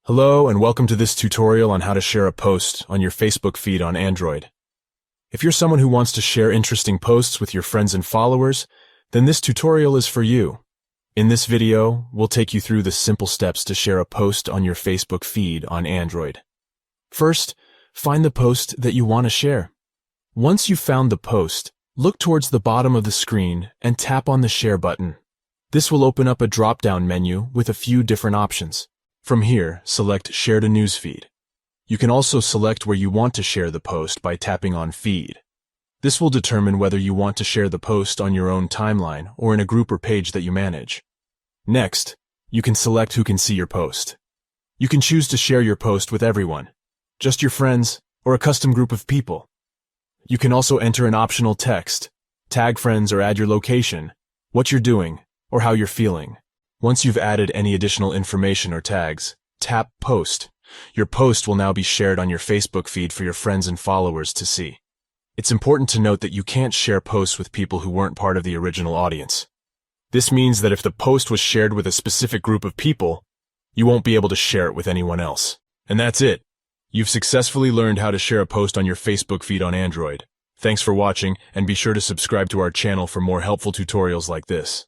Hello and welcome to this tutorial on how to share a post on your Facebook feed on Android. If you're someone who wants to share interesting posts with your friends and followers, then this tutorial is for you. In this video, we'll take you through the simple steps to share a post on your Facebook feed on Android. First, find the post that you want to share. Once you've found the post, look towards the bottom of the screen and tap on the Share button. This will open up a drop-down menu with a few different options. From here, select Share to Newsfeed. You can also select where you want to share the post by tapping on Feed. This will determine whether you want to share the post on your own timeline or in a group or page that you manage. Next, you can select who can see your post. You can choose to share your post with everyone, just your friends, or a custom group of people. You can also enter an optional text, tag friends or add your location, what you're doing, or how you're feeling. Once you've added any additional information or tags, tap Post. Your post will now be shared on your Facebook feed for your friends and followers to see. It's important to note that you can't share posts with people who weren't part of the original audience. This means that if the post was shared with a specific group of people, you won't be able to share it with anyone else. And that's it. You've successfully learned how to share a post on your Facebook feed on Android. Thanks for watching, and be sure to subscribe to our channel for more helpful tutorials like this.